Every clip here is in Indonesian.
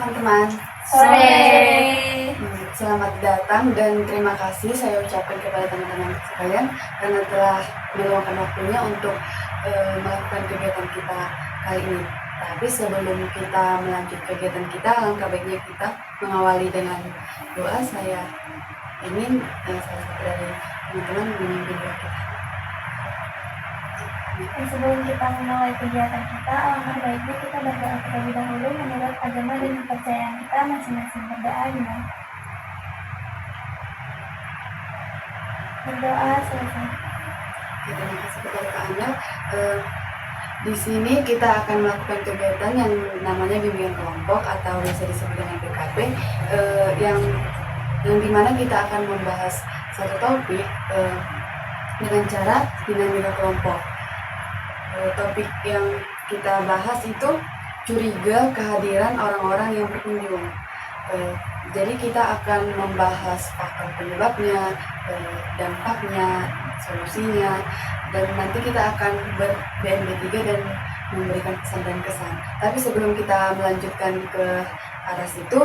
teman-teman. Sore. Selamat datang dan terima kasih saya ucapkan kepada teman-teman sekalian karena telah meluangkan waktunya untuk melakukan kegiatan kita kali ini. Tapi sebelum kita melanjutkan kegiatan kita, alangkah baiknya kita mengawali dengan doa. Saya ingin salah satu dari teman-teman memimpin doa kita. Dan sebelum kita memulai kegiatan kita, alangkah baiknya kita berdoa terlebih dahulu menurut agama dan kepercayaan kita masing-masing. Berdoa dimana? Berdoa selesai. Terima kasih kepada Kak Anda. Di sini kita akan melakukan kegiatan yang namanya bimbingan kelompok atau biasa disebut dengan BKP, yang dimana kita akan membahas satu topik dengan cara dinamika kelompok. Topik yang kita bahas itu curiga kehadiran orang-orang yang berkunjung. Jadi kita akan membahas faktor penyebabnya, dampaknya, solusinya, dan nanti kita akan ber-BMB3 dan memberikan pesan dan kesan. Tapi sebelum kita melanjutkan ke arah situ,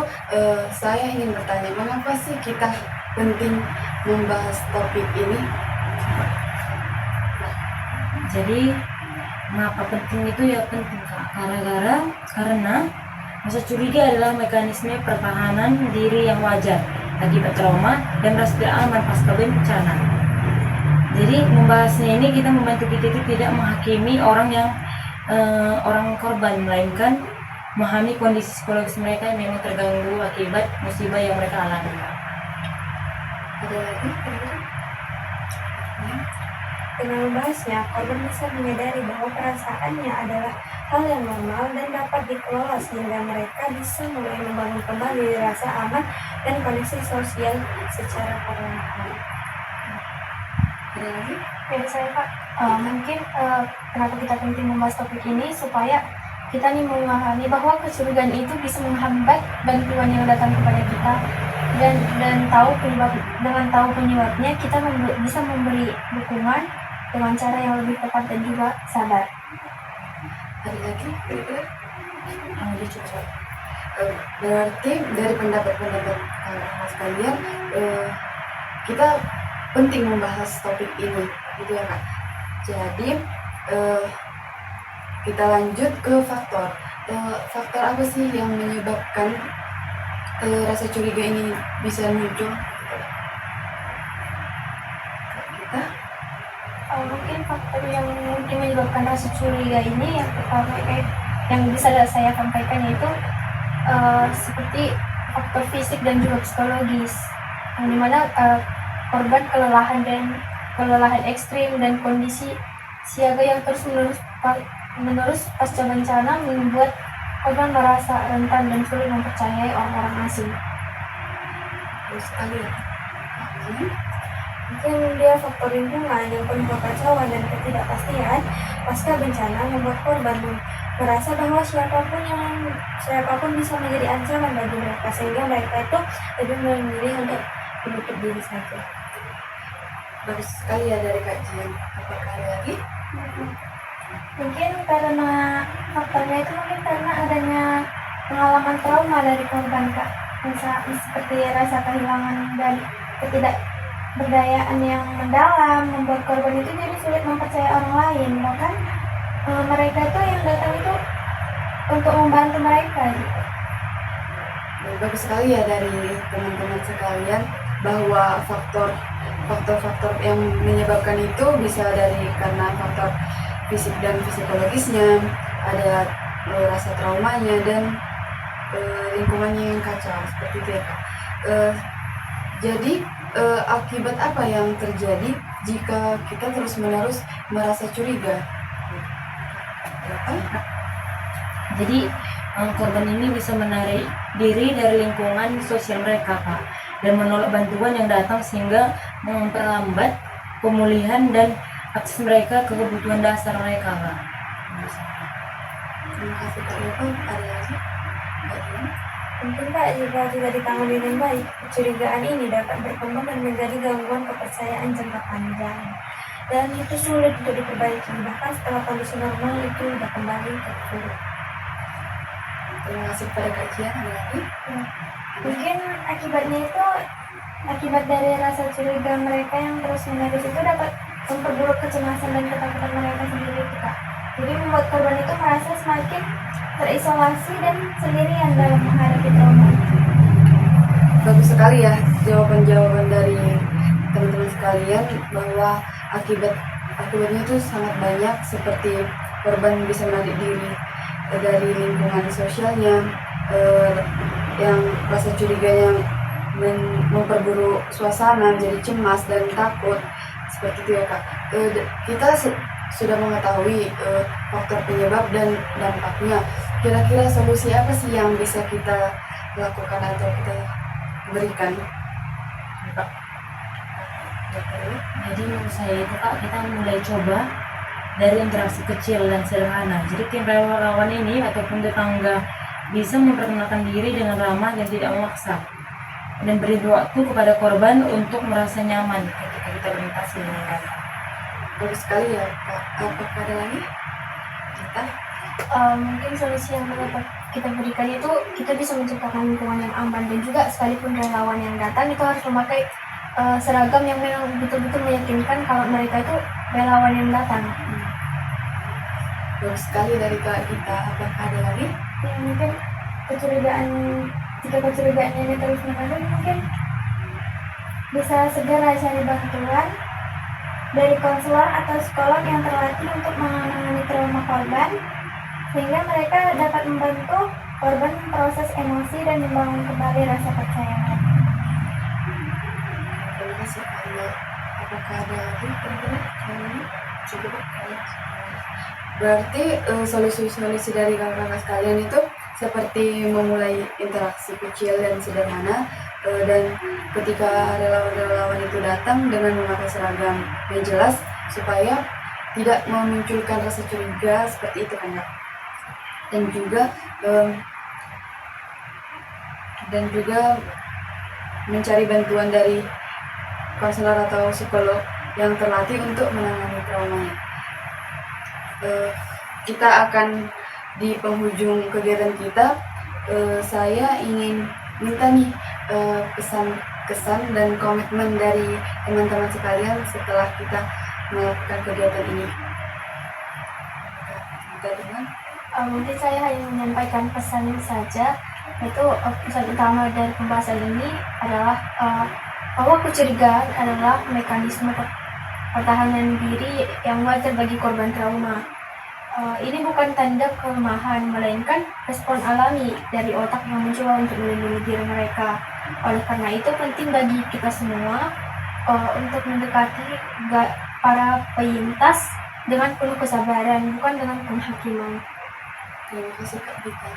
saya ingin bertanya, mengapa sih kita penting membahas topik ini? Jadi mengapa penting itu ya penting Kak? Karena rasa curiga adalah mekanisme pertahanan diri yang wajar akibat trauma dan rasa tidak aman pasca bencana. Jadi membahasnya ini kita membantu kita itu tidak menghakimi orang korban, melainkan memahami kondisi psikologis mereka yang memang terganggu akibat musibah yang mereka alami. Ada lagi? Dengan membahasnya, korban bisa menyadari bahwa perasaannya adalah hal yang normal dan dapat dikelola sehingga mereka bisa mulai membangun kembali rasa aman dan koneksi sosial secara perlahan. Ada lagi? Ya saya Pak, mungkin kenapa kita penting membahas topik ini supaya kita nih memahami bahwa kecurigaan itu bisa menghambat bantuan yang datang kepada kita dan dengan tahu penyebabnya kita bisa memberi dukungan dengan cara yang lebih tepat dan juga sadar. Ada lagi? Berarti dari pendapat-pendapat sekalian, kita penting membahas topik ini, gitu ya Kak. Jadi kita lanjut ke faktor. Faktor apa sih yang menyebabkan rasa curiga ini bisa muncul? Mungkin faktor yang mungkin menyebabkan rasa curiga ini yang pertama yang bisa saya sampaikan yaitu seperti faktor fisik dan juga psikologis, yang dimana korban kelelahan ekstrim dan kondisi siaga yang terus menerus pasca bencana membuat korban merasa rentan dan sulit mempercayai orang-orang asing. Terus kalian? Mungkin dia faktor lingkungan yang penuh kekacauan dan ketidakpastian pasca bencana membuat korban merasa bahwa siapapun bisa menjadi ancaman bagi mereka, sehingga mereka itu lebih memilih untuk menutup diri saja. Bagus sekali ya dari kajian. Apakah ada lagi? Mungkin karena faktornya itu mungkin karena adanya pengalaman trauma dari korban Kak, seperti rasa kehilangan dan ketidakberdayaan yang mendalam membuat korban itu jadi sulit mempercayai orang lain, bahkan mereka itu yang datang itu untuk membantu mereka gitu. Bagus sekali ya dari teman-teman sekalian bahwa faktor-faktor yang menyebabkan itu bisa karena faktor fisik dan psikologisnya, ada rasa traumanya dan lingkungannya yang kacau seperti itu ya Kak. Jadi akibat apa yang terjadi jika kita terus-menerus merasa curiga? Jadi korban ini bisa menarik diri dari lingkungan sosial mereka Kak, dan menolak bantuan yang datang sehingga memperlambat pemulihan dan akses mereka ke kebutuhan dasar mereka Kak. Terima kasih Kak Eva. Ada lagi? Mungkin Kak, jika tidak ditangani dengan baik, kecurigaan ini dapat berkembang dan menjadi gangguan kepercayaan jangka panjang. Dan itu sulit untuk diperbaiki, bahkan setelah kondisi normal itu sudah kembali terpuruk. Terima kasih kepada Kak Jian. Ada lagi? Mungkin akibatnya itu akibat dari rasa curiga mereka yang terus menerus itu dapat memperburuk kecemasan dan ketakutan mereka sendiri, Kak. Jadi membuat korban itu merasa semakin terisolasi dan sendirian dalam menghadapi trauma. Bagus sekali ya jawaban-jawaban dari teman-teman sekalian, bahwa akibatnya itu sangat banyak, seperti korban bisa menarik diri dari lingkungan sosialnya, yang rasa curiganya memperburuk suasana, jadi cemas dan takut, seperti itu ya Kak. Kita sudah mengetahui faktor penyebab dan dampaknya. Kira-kira solusi apa sih yang bisa kita lakukan atau kita berikan? Kak. Jadi menurut saya itu Kak, kita mulai coba dari interaksi kecil dan sederhana. Jadi tim relawan ini ataupun tetangga bisa memperkenalkan diri dengan ramah dan tidak memaksa, dan beri waktu kepada korban untuk merasa nyaman ketika kita berinteraksi dengan mereka. Bagus sekali ya Kak. Apakah ada lagi? Kita Mungkin solusi yang dapat kita berikan itu kita bisa menciptakan lingkungan yang aman, dan juga sekalipun relawan yang datang itu harus memakai seragam yang memang betul-betul meyakinkan kalau mereka itu relawan yang datang. bagus sekali dari Kak kita. Apakah ada lagi? Ya, mungkin jika kecurigaan ini terus menerus, mungkin bisa segera cari bantuan dari konselor atau psikolog yang terlatih untuk menangani trauma korban, sehingga mereka dapat membantu korban proses emosi dan membangun kembali rasa percaya mereka. Terima kasih Kak Anda. Apakah ada lagi teman-teman? Cukup Kak. Berarti solusi-solusi dari kakak-kakak sekalian itu seperti memulai interaksi kecil dan sederhana, dan ketika relawan-relawan itu datang dengan memakai seragam yang jelas supaya tidak memunculkan rasa curiga seperti itu kan Kak. Dan juga mencari bantuan dari konselor atau psikolog yang terlatih untuk menangani traumanya. Kita akan di penghujung kegiatan kita, saya ingin minta nih kesan dan komitmen dari teman-teman sekalian setelah kita melakukan kegiatan ini. Kita dengan Mungkin saya hanya menyampaikan pesan saja, yaitu pesan utama dari pembahasan ini adalah bahwa kecurigaan adalah mekanisme pertahanan diri yang wajar bagi korban trauma. Ini bukan tanda kelemahan, melainkan respon alami dari otak yang mencoba untuk melindungi diri mereka. Oleh karena itu penting bagi kita semua untuk mendekati para penyintas dengan penuh kesabaran, bukan dengan penghakiman. terima kasih Kak Dita.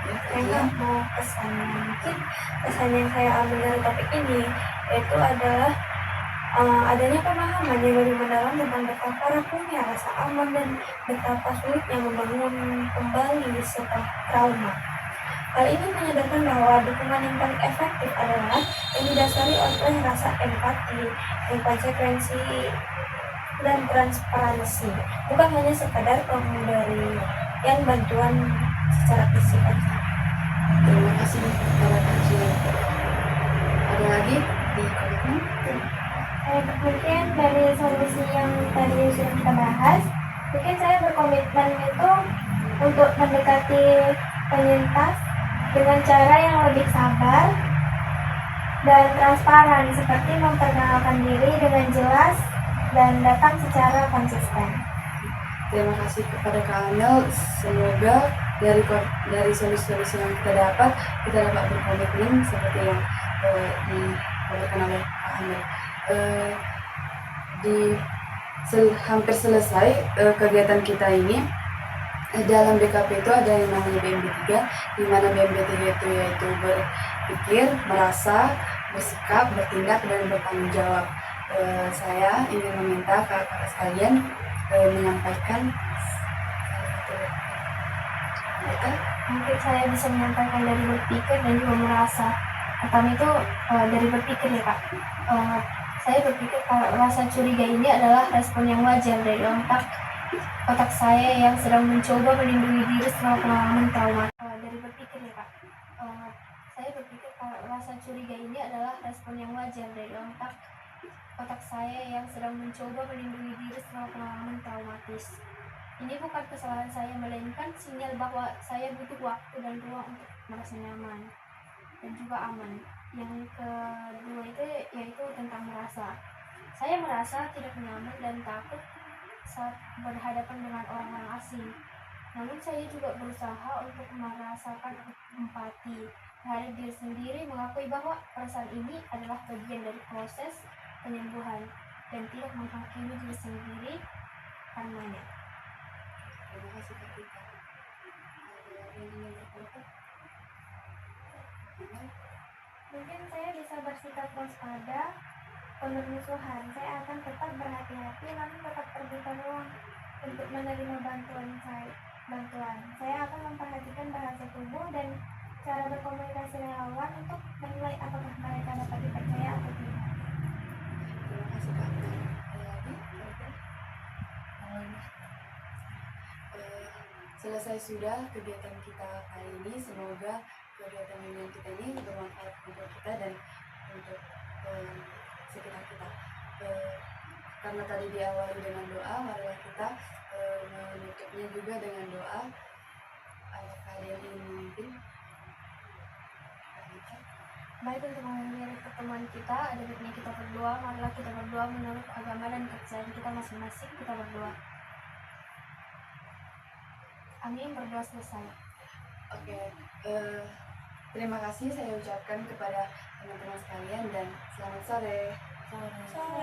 Ya, Kak Saya Dian. mau pesan, mungkin pesan yang saya ambil dari topik ini yaitu adalah adanya pemahaman yang lebih mendalam tentang betapa rapuhnya rasa aman dan betapa sulitnya membangun kembali setelah trauma. Hal ini menyadarkan bahwa dukungan yang paling efektif adalah yang didasari oleh rasa empati, konsekuensi, dan transparansi, bukan hanya sekadar pemberian bantuan secara fisik aja. Terima kasih kepada Kak Jian. Ada lagi di komitmen? Mungkin dari solusi yang tadi sudah kita bahas, mungkin saya berkomitmen itu untuk mendekati penyintas dengan cara yang lebih sabar dan transparan, seperti memperkenalkan diri dengan jelas dan datang secara konsisten. Terima kasih kepada Kak Amel. Semoga dari solusi-solusi yang kita dapat berkomitmen seperti yang diberikan oleh Kak Amel. Hampir selesai kegiatan kita ini. Dalam BKP itu ada yang namanya BMB3, di mana BMB3 itu yaitu berpikir, merasa, bersikap, bertindak, dan bertanggung jawab. Saya ingin meminta kakak sekalian menyampaikan salah satu. Mungkin saya bisa menyampaikan dari berpikir dan juga merasa. Pertama itu dari berpikir ya Kak. Saya berpikir kalau rasa curiga ini adalah respon yang wajar dari otak saya yang sedang mencoba melindungi diri setelah pengalaman trauma. Dari berpikir kalau rasa curiga ini adalah respon yang wajar dari otak saya yang sedang mencoba melindungi diri setelah pengalaman traumatis. Ini bukan kesalahan saya, melainkan sinyal bahwa saya butuh waktu dan ruang untuk merasa nyaman dan juga aman. Yang kedua itu yaitu tentang merasa. Saya merasa tidak nyaman dan takut saat berhadapan dengan orang-orang asing. Namun saya juga berusaha untuk merasakan empati terhadap diri sendiri, mengakui bahwa perasaan ini adalah bagian dari proses penyembuhan dan tidak menghakimi diri sendiri karenanya. Terima kasih Kak Rita. Ada yang ingin berpendapat? Mungkin saya bisa bersikap waspada, penuh musuhan. Saya akan tetap berhati-hati, namun tetap terbuka ruang untuk menerima bantuan. Saya akan memperhatikan bahasa tubuh dan cara berkomunikasi relawan untuk menilai apakah mereka dapat dipercaya atau tidak. Terima kasih Kak. Ada lagi? Selesai sudah kegiatan kita kali ini. Semoga kegiatan mingguan kita ini bermanfaat untuk kita dan untuk sekitar kita. Karena tadi diawali dengan doa, marilah kita menutupnya juga dengan doa. Apakah ada yang ingin memimpin? Baik, untuk mengakhiri pertemuan kita, ada baiknya kita berdoa. Marilah kita berdoa menurut agama dan kepercayaan kita masing-masing. Kita berdoa. Amin, berdoa selesai. Oke, terima kasih saya ucapkan kepada teman-teman sekalian dan selamat sore. Sore. Sore.